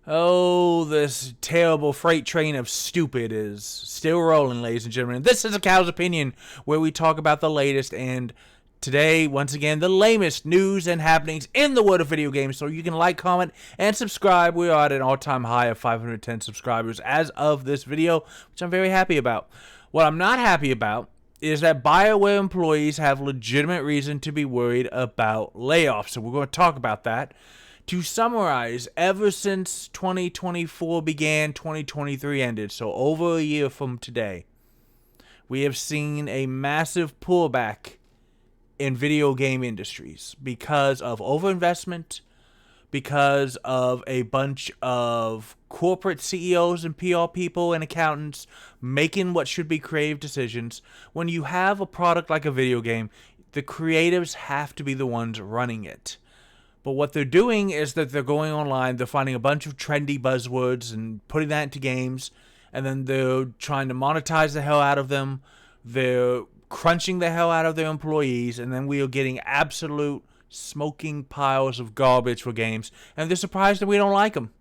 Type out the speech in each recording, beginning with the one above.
Oh, this terrible freight train of stupid is still rolling, ladies and gentlemen. This is a Cow's Opinion, where we talk about the latest and today, once again, the lamest news and happenings in the world of video games. So you can like, comment, and subscribe. We are at an all-time high of 510 subscribers as of this video, which I'm very happy about. What I'm not happy about is that Bioware employees have legitimate reason to be worried about layoffs. So we're going to talk about that. To summarize, ever since 2024 began, 2023 ended, so over a year from today, we have seen a massive pullback in video game industries because of overinvestment, because of a bunch of corporate CEOs and PR people and accountants making what should be creative decisions. When you have a product like a video game, the creatives have to be the ones running it. But what they're doing is that they're going online, they're finding a bunch of trendy buzzwords and putting that into games, and then they're trying to monetize the hell out of them. They're crunching the hell out of their employees, and then we are getting absolute smoking piles of garbage for games, and they're surprised that we don't like them.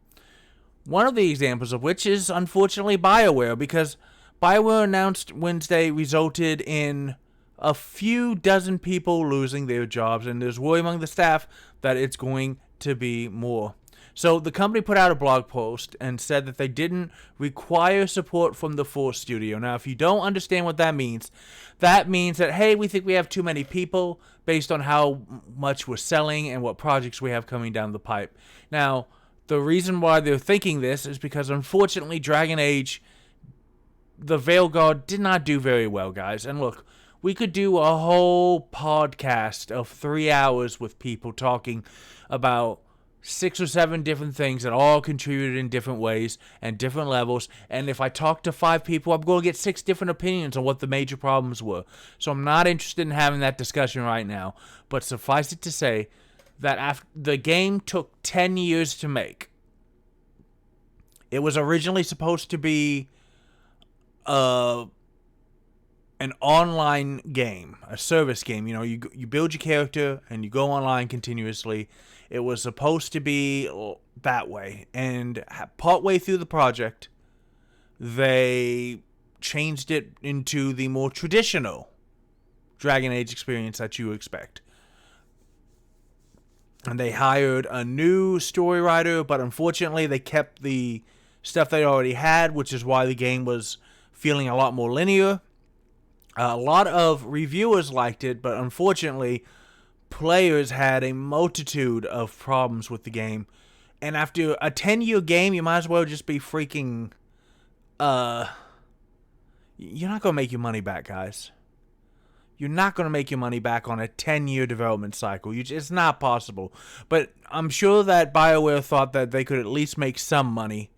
One of the examples of which is, unfortunately, Bioware, because Bioware announced Wednesday resulted in a few dozen people losing their jobs, and there's worry among the staff that it's going to be more. So the company put out a blog post and said that they didn't require support from the Force studio. Now, if you don't understand what that means that, hey, we think we have too many people based on how much we're selling and what projects we have coming down the pipe. Now, the reason why they're thinking this is because, unfortunately, Dragon Age, the Veil Guard, did not do very well, guys. And look, we could do a whole podcast of 3 hours with people talking about 6 or 7 different things that all contributed in different ways and different levels. And if I talk to 5 people, I'm going to get 6 different opinions on what the major problems were. So I'm not interested in having that discussion right now. But suffice it to say that after the game took 10 years to make. It was originally supposed to be an online game, a service game. You know, you build your character and you go online continuously. It was supposed to be that way. And partway through the project, they changed it into the more traditional Dragon Age experience that you expect. And they hired a new story writer, but unfortunately they kept the stuff they already had, which is why the game was feeling a lot more linear. A lot of reviewers liked it, but unfortunately, players had a multitude of problems with the game. And after a 10-year game, you might as well just be freaking... You're not going to make your money back, guys. You're not going to make your money back on a 10-year development cycle. It's not possible. But I'm sure that BioWare thought that they could at least make some money.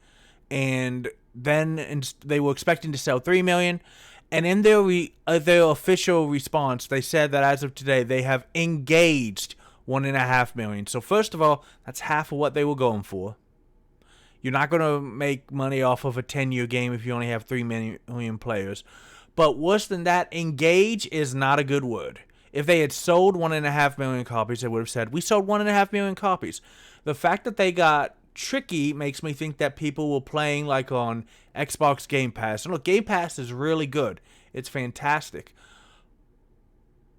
And then they were expecting to sell 3 million. And in their official response, they said that as of today, they have engaged 1.5 million. So first of all, that's half of what they were going for. You're not going to make money off of a 10-year game if you only have 3 million players. But worse than that, engage is not a good word. If they had sold 1.5 million copies, they would have said, we sold 1.5 million copies. The fact that they got tricky makes me think that people were playing like on Xbox Game Pass. And look, Game Pass is really good. It's fantastic.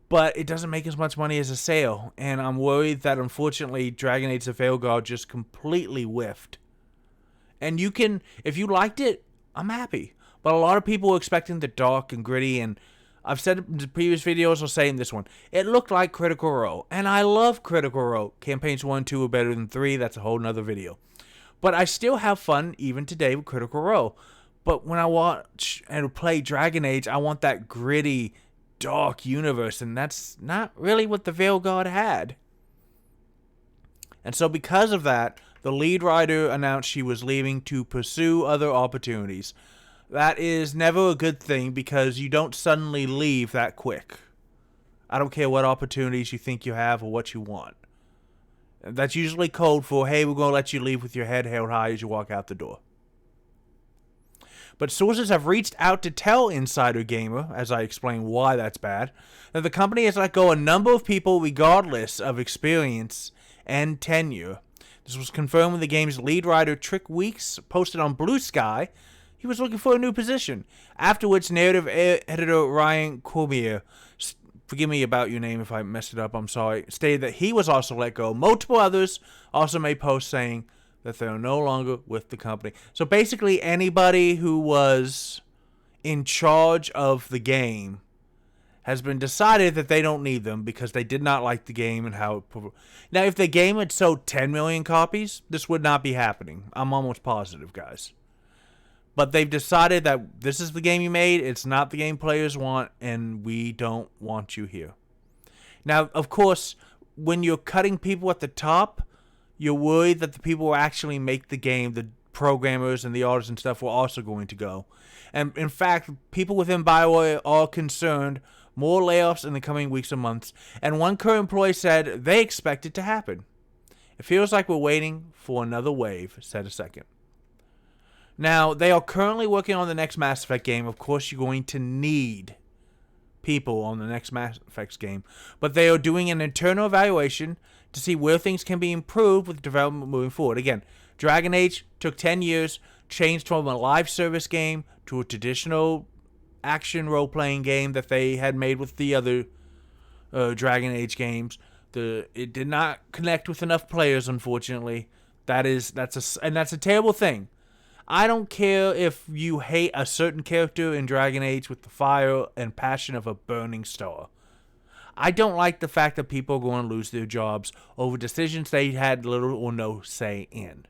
But it doesn't make as much money as a sale. And I'm worried that, unfortunately, Dragon Age: The Veilguard just completely whiffed. And you can, if you liked it, I'm happy. But a lot of people were expecting the dark and gritty, and I've said it in the previous videos, I'll say in this one, it looked like Critical Role. And I love Critical Role. Campaigns 1 and 2 are better than 3. That's a whole nother video. But I still have fun, even today, with Critical Role. But when I watch and play Dragon Age, I want that gritty, dark universe. And that's not really what the Veilguard had. And so because of that, the lead writer announced she was leaving to pursue other opportunities. That is never a good thing because you don't suddenly leave that quick. I don't care what opportunities you think you have or what you want. That's usually code for, hey, we're going to let you leave with your head held high as you walk out the door. But sources have reached out to tell Insider Gamer, as I explain why that's bad, that the company has let go a number of people regardless of experience and tenure. This was confirmed when the game's lead writer, Trick Weeks, posted on Blue Sky he was looking for a new position. Afterwards, narrative editor Ryan Cormier, forgive me about your name if I messed it up, I'm sorry, stated that he was also let go. Multiple others also made posts saying that they are no longer with the company. So basically, anybody who was in charge of the game has been decided that they don't need them because they did not like the game and how it... Now, if the game had sold 10 million copies, this would not be happening. I'm almost positive, guys. But they've decided that this is the game you made, it's not the game players want, and we don't want you here. Now, of course, when you're cutting people at the top, you're worried that the people who actually make the game, the programmers and the artists and stuff, were also going to go. And in fact, people within Bioware are concerned more layoffs in the coming weeks and months. And one current employee said they expect it to happen. It feels like we're waiting for another wave, said a second. Now, they are currently working on the next Mass Effect game. Of course, you're going to need people on the next Mass Effect game. But they are doing an internal evaluation to see where things can be improved with development moving forward. Again, Dragon Age took 10 years, changed from a live service game to a traditional action role-playing game that they had made with the other Dragon Age games. It did not connect with enough players, unfortunately. That's a terrible thing. I don't care if you hate a certain character in Dragon Age with the fire and passion of a burning star. I don't like the fact that people are going to lose their jobs over decisions they had little or no say in.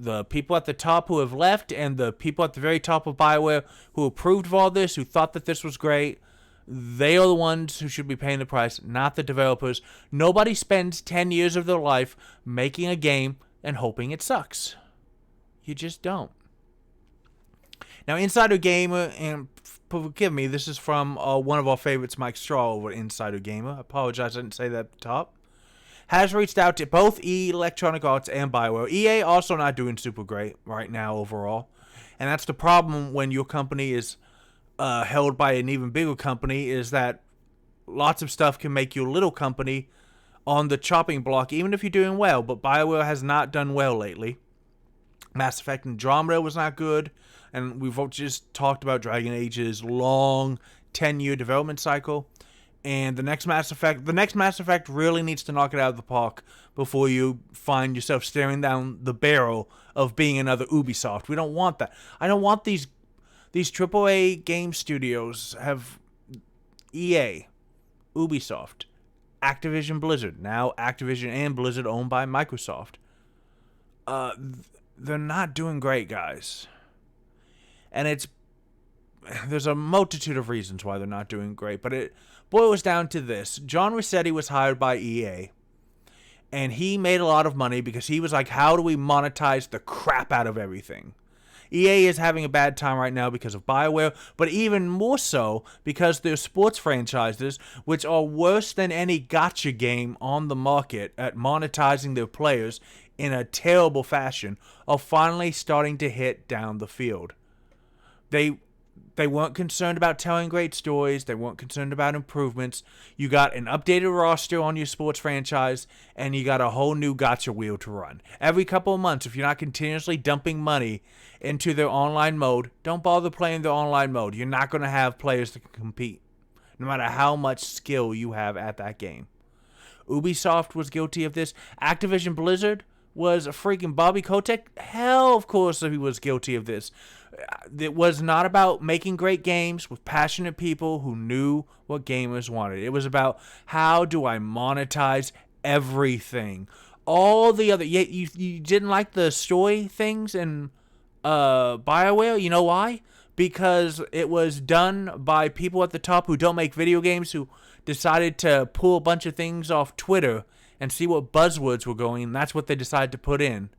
The people at the top who have left and the people at the very top of Bioware who approved of all this, who thought that this was great, they are the ones who should be paying the price, not the developers. Nobody spends 10 years of their life making a game and hoping it sucks. You just don't. Now, Insider Gamer, and forgive me, this is from one of our favorites, Mike Straw, over at Insider Gamer. I apologize, I didn't say that at the top. Has reached out to both Electronic Arts and Bioware. EA also not doing super great right now overall. And that's the problem when your company is held by an even bigger company, is that lots of stuff can make your little company on the chopping block, even if you're doing well. But Bioware has not done well lately. Mass Effect Andromeda was not good, and we've just talked about Dragon Age's long 10-year development cycle. And the next Mass Effect really needs to knock it out of the park before you find yourself staring down the barrel of being another Ubisoft. We don't want that. I don't want these AAA game studios have EA, Ubisoft, Activision Blizzard, now Activision and Blizzard owned by Microsoft. They're not doing great, guys. And there's a multitude of reasons why they're not doing great, but it boils down to this. John Rossetti was hired by EA, and he made a lot of money because he was like, how do we monetize the crap out of everything? EA is having a bad time right now because of Bioware, but even more so because their sports franchises, which are worse than any gacha game on the market at monetizing their players in a terrible fashion, are finally starting to hit down the field. They weren't concerned about telling great stories. They weren't concerned about improvements. You got an updated roster on your sports franchise, and you got a whole new gacha wheel to run. Every couple of months, if you're not continuously dumping money into their online mode, don't bother playing their online mode. You're not going to have players that can compete, no matter how much skill you have at that game. Ubisoft was guilty of this. Activision Blizzard was a freaking Bobby Kotick. Hell, of course, he was guilty of this. It was not about making great games with passionate people who knew what gamers wanted. It was about, how do I monetize everything? All the other... You didn't like the story things in BioWare? You know why? Because it was done by people at the top who don't make video games, who decided to pull a bunch of things off Twitter and see what buzzwords were going, and that's what they decided to put in.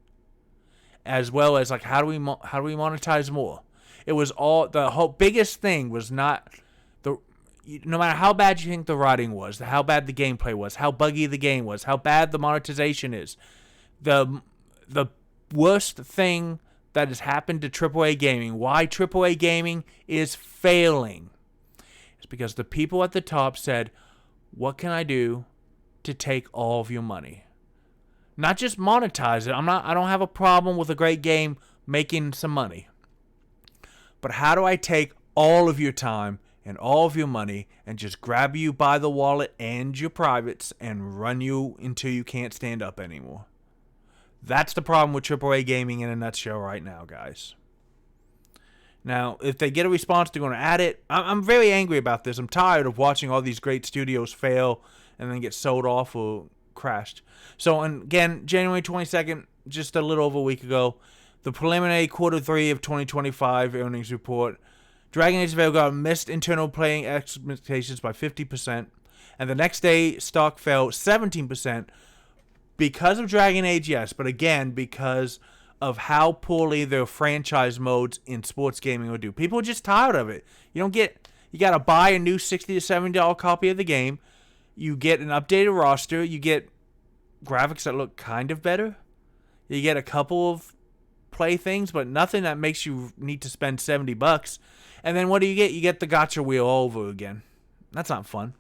As well as, like, how do we monetize more? It was all, the whole biggest thing was not no matter how bad you think the writing was, how bad the gameplay was, how buggy the game was, how bad the monetization is, the worst thing that has happened to AAA gaming, why AAA gaming is failing, is because the people at the top said, what can I do to take all of your money? Not just monetize it. I don't have a problem with a great game making some money. But how do I take all of your time and all of your money and just grab you by the wallet and your privates and run you until you can't stand up anymore? That's the problem with AAA gaming in a nutshell right now, guys. Now, if they get a response, they're going to add it. I'm very angry about this. I'm tired of watching all these great studios fail and then get sold off or crashed. So, and again, January 22nd, just a little over a week ago, the preliminary Q3 of 2025 earnings report, Dragon Age Veilguard missed internal playing expectations by 50%, and the next day, stock fell 17%, because of Dragon Age, yes, but again, because of how poorly their franchise modes in sports gaming will do. People are just tired of it. You got to buy a new $60 to $70 copy of the game. You get an updated roster. You get graphics that look kind of better. You get a couple of play things, but nothing that makes you need to spend $70. And then what do you get? You get the gotcha wheel all over again. That's not fun.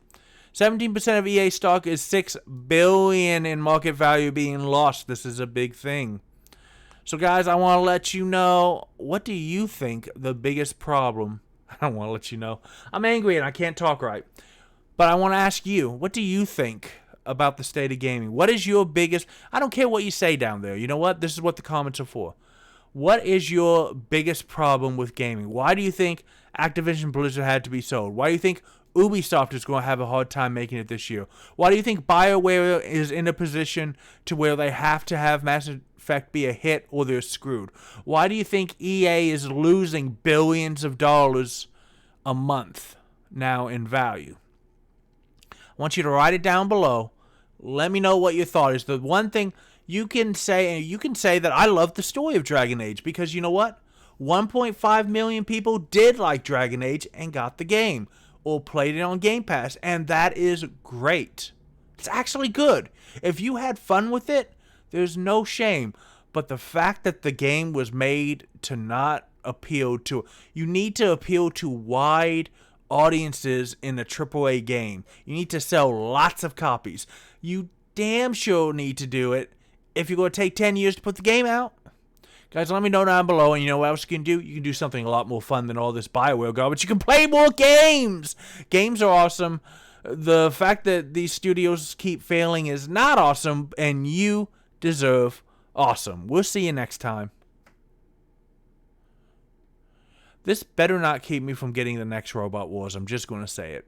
17% of EA stock is $6 billion in market value being lost. This is a big thing. So, guys, I want to let you know, what do you think the biggest problem? I don't want to let you know. I'm angry and I can't talk right. But I want to ask you, what do you think about the state of gaming? What is your biggest... I don't care what you say down there. You know what? This is what the comments are for. What is your biggest problem with gaming? Why do you think Activision Blizzard had to be sold? Why do you think Ubisoft is going to have a hard time making it this year? Why do you think Bioware is in a position to where they have to have Mass Effect be a hit or they're screwed? Why do you think EA is losing billions of dollars a month now in value? I want you to write it down below. Let me know what your thought is. The one thing you can say that I love the story of Dragon Age, because you know what? 1.5 million people did like Dragon Age and got the game or played it on Game Pass, and that is great. It's actually good. If you had fun with it, there's no shame. But the fact that the game was made to not appeal to... You need to appeal to wide audiences in a AAA game. You need to sell lots of copies. You damn sure need to do it if you're going to take 10 years to put the game out. Guys, let me know down below, and you know what else you can do? You can do something a lot more fun than all this Bioware garbage. You can play more games! Games are awesome. The fact that these studios keep failing is not awesome, and you deserve awesome. We'll see you next time. This better not keep me from getting the next Robot Wars. I'm just going to say it.